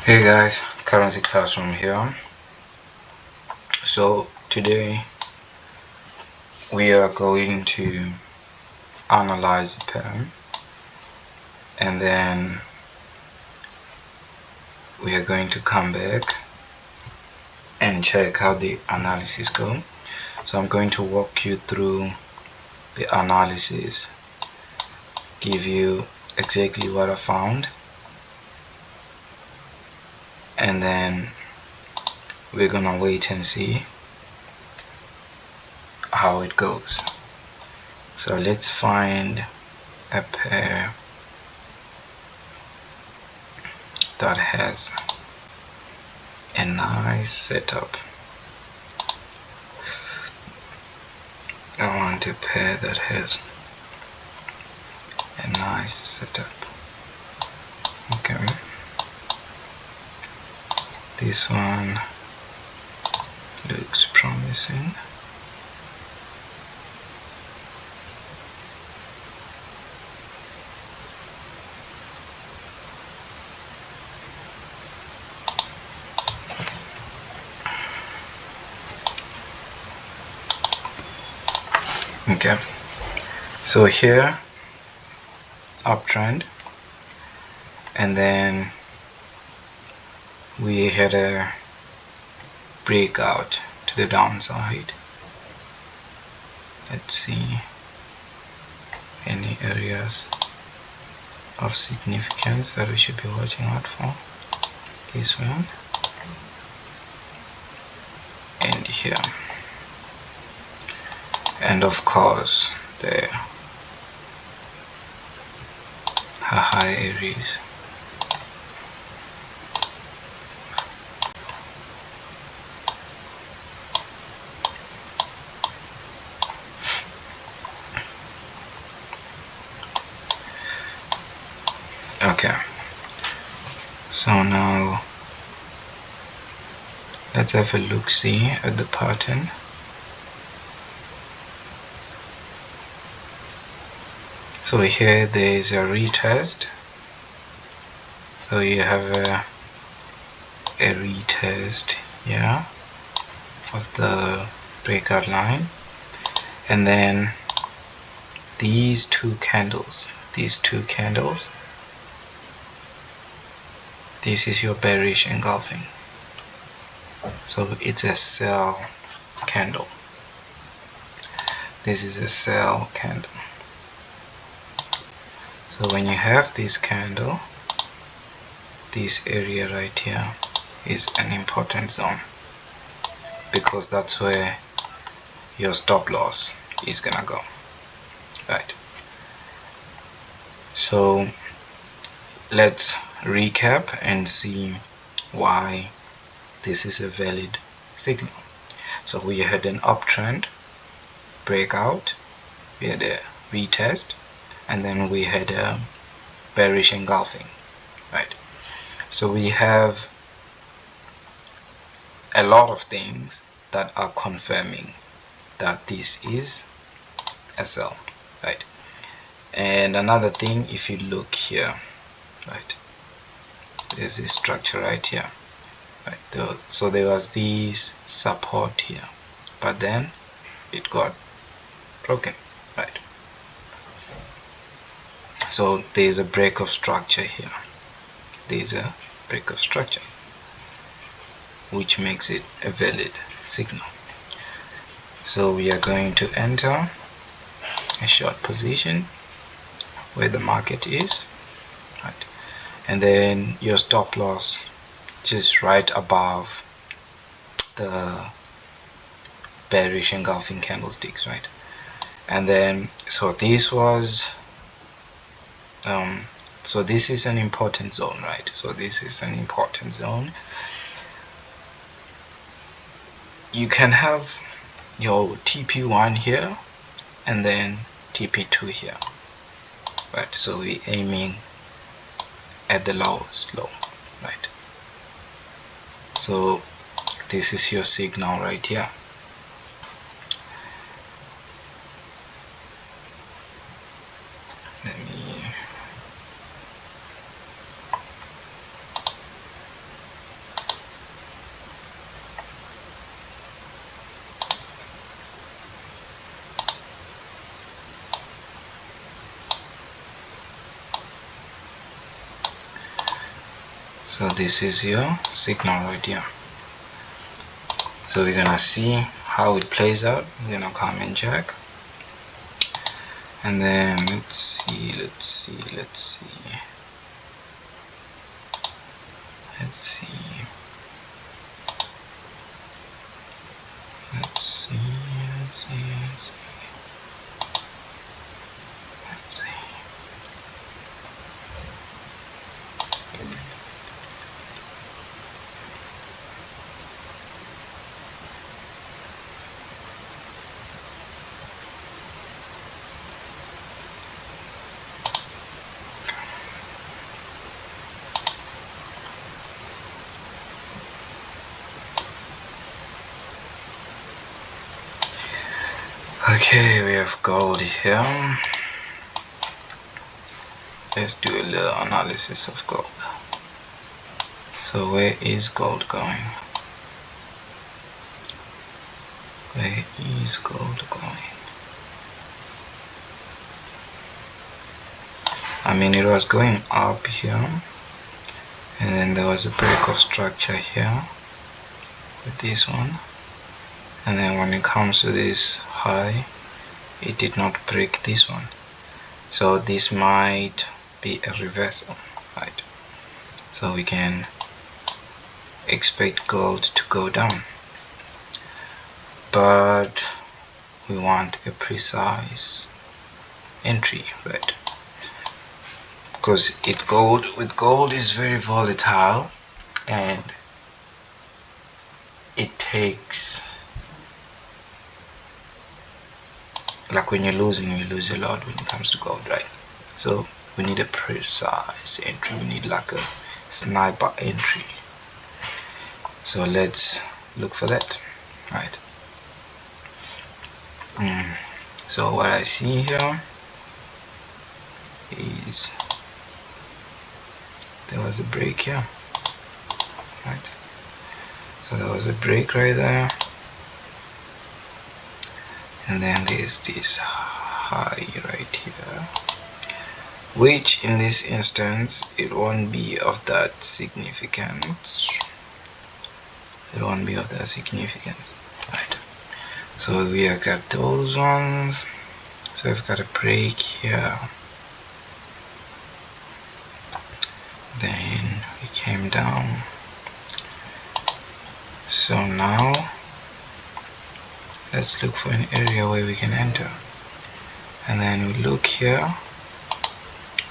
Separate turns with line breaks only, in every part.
Hey guys, Currency Classroom here. So today we are going to analyze the pattern, and then we are going to come back and check how the analysis go. So I'm going to walk you through the analysis, give you exactly what I found, and then we're gonna wait and see how it goes. So let's find a pair that has a nice setup. I want a pair that has a nice setup. Okay, this one looks promising. Okay, so here uptrend, and then we had a breakout to the downside. Let's see any areas of significance that we should be watching out for. This one and here, and of course the high areas. Okay, so now let's have a look-see at the pattern. So here there is a retest. So you have a retest here of the breakout line, and then these two candles, this is your bearish engulfing. So it's a sell candle. This is a sell candle. So when you have this candle, this area right here is an important zone, because that's where your stop loss is gonna go, right? So let's recap and see why this is a valid signal. So we had an uptrend breakout, we had a retest, and then we had a bearish engulfing, right? So we have a lot of things that are confirming that this is a sell, right? And another thing, if you look here, right, there's this structure right here, right? So there was this support here, but then it got broken, right? So there's a break of structure here. There's a break of structure, which makes it a valid signal. So we are going to enter a short position where the market is, right? And then your stop loss just right above the bearish engulfing candlesticks, right? And then so this was so this is an important zone, right? So this is an important zone. You can have your TP1 here and then TP2 here, right? So we're aiming at the lowest low, right? So this is your signal right here. Let me So this is your signal right here. So we're gonna see how it plays out. We're gonna come and check, and then let's see. Let's see. Okay, we have gold here. Let's do a little analysis of gold. So where is gold going? Where is gold going? I mean, it was going up here, and then there was a break of structure here with this one, and then when it comes to this high, it did not break this one. So this might be a reversal, right? So we can expect gold to go down, but we want a precise entry, right? Because it's gold. With gold is very volatile, and it takes, like when you're losing, you lose a lot when it comes to gold, right? So we need a precise entry. We need like a sniper entry. So let's look for that, right? So what I see here is there was a break here, right? So there was a break right there, and then there's this high right here, which in this instance it won't be of that significance. It won't be of that significance, right? So we have got those ones. So we've got a break here, then we came down. So now let's look for an area where we can enter, and then we look here.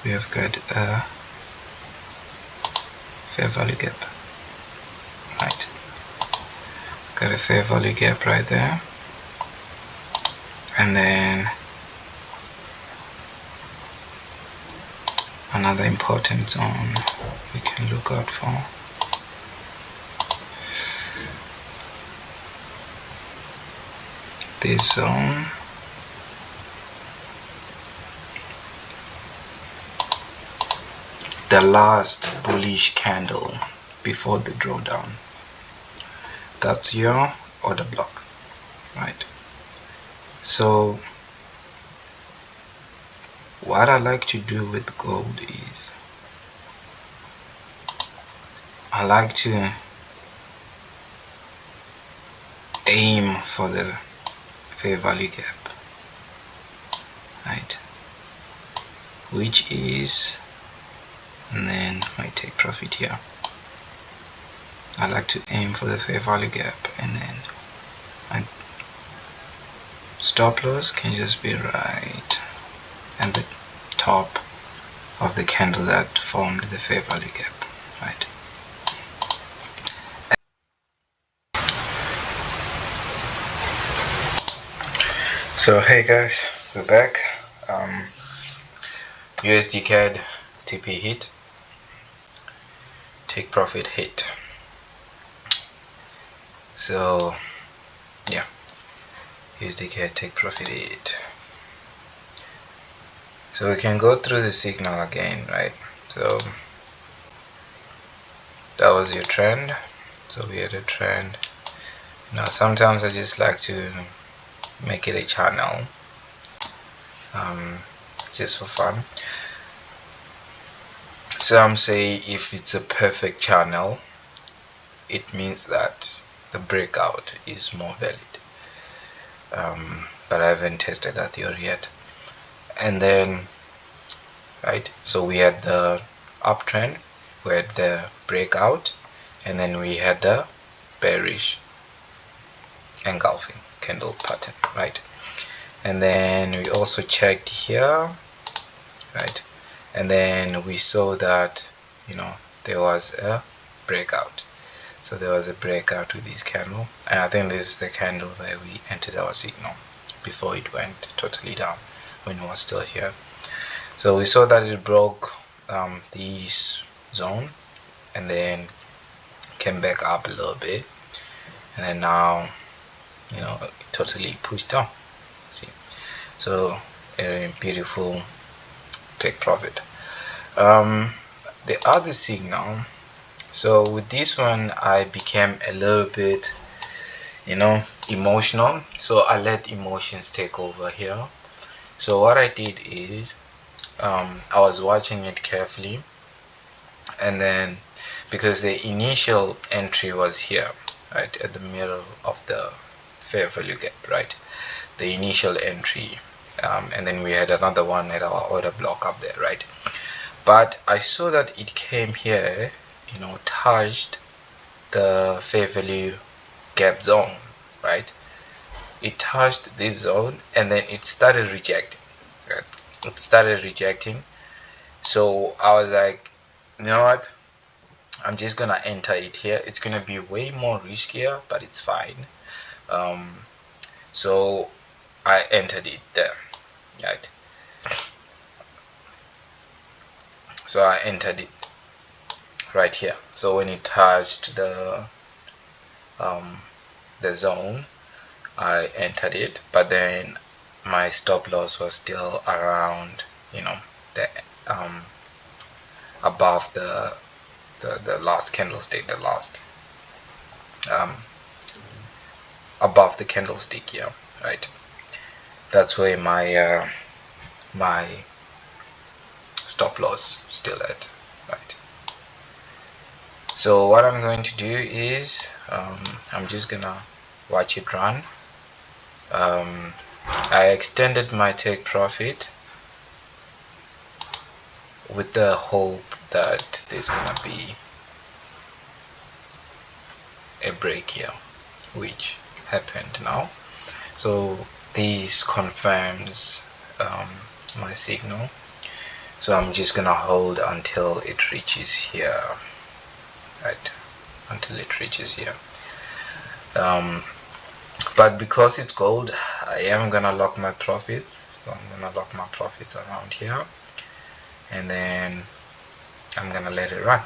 We have got a fair value gap, right? Got a fair value gap right there, and then another important zone we can look out for. This zone, the last bullish candle before the drawdown. That's your order block, right? So what I like to do with gold is I like to aim for the fair value gap, right? Which is, and then I take profit here. I like to aim for the fair value gap, and then my stop loss can just be right at the top of the candle that formed the fair value gap, right? So hey guys, we're back. USDCAD TP hit, take profit hit. So yeah, USDCAD take profit hit. So we can go through the signal again, right? So that was your trend. So we had a trend. Now sometimes I just like to make it a channel, just for fun. some say if it's a perfect channel, it means that the breakout is more valid. But I haven't tested that theory yet. And then, right, so we had the uptrend, we had the breakout, and then we had the bearish engulfing candle pattern, right? And then we also checked here, right? And then we saw that, you know, there was a breakout. So there was a breakout with this candle, and I think this is the candle where we entered our signal before it went totally down when it was still here. So we saw that it broke this zone and then came back up a little bit, and then now, you know, it totally pushed down. See, so a beautiful take profit. The other signal, so with this one I became a little bit, you know, emotional, so I let emotions take over here. So what I did is I was watching it carefully, and then because the initial entry was here, right at the middle of the fair value gap, right, the initial entry, and then we had another one at our order block up there, right? But I saw that it came here, you know, touched the fair value gap zone, right? It touched this zone and then it started rejecting, right? It started rejecting. So I was like, you know what, I'm just gonna enter it here. It's gonna be way more riskier, but it's fine. So I entered it there, right? So I entered it right here. So when it touched the zone, I entered it, but then my stop loss was still around, you know, the above the last candlestick, the last above the candlestick here, right? That's where my my stop loss still at, right? So what I'm going to do is I'm just gonna watch it run. I extended my take profit with the hope that there's gonna be a break here, which happened now. So this confirms my signal. So I'm just gonna hold until it reaches here, right? Until it reaches here. But because it's gold, I am gonna lock my profits. So I'm gonna lock my profits around here, and then I'm gonna let it run.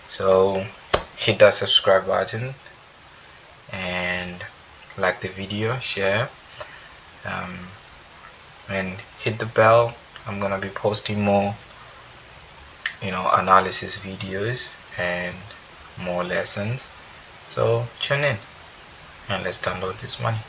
So hit that subscribe button and like the video, share, and hit the bell. I'm gonna be posting more, you know, analysis videos and more lessons. So tune in and let's download this money.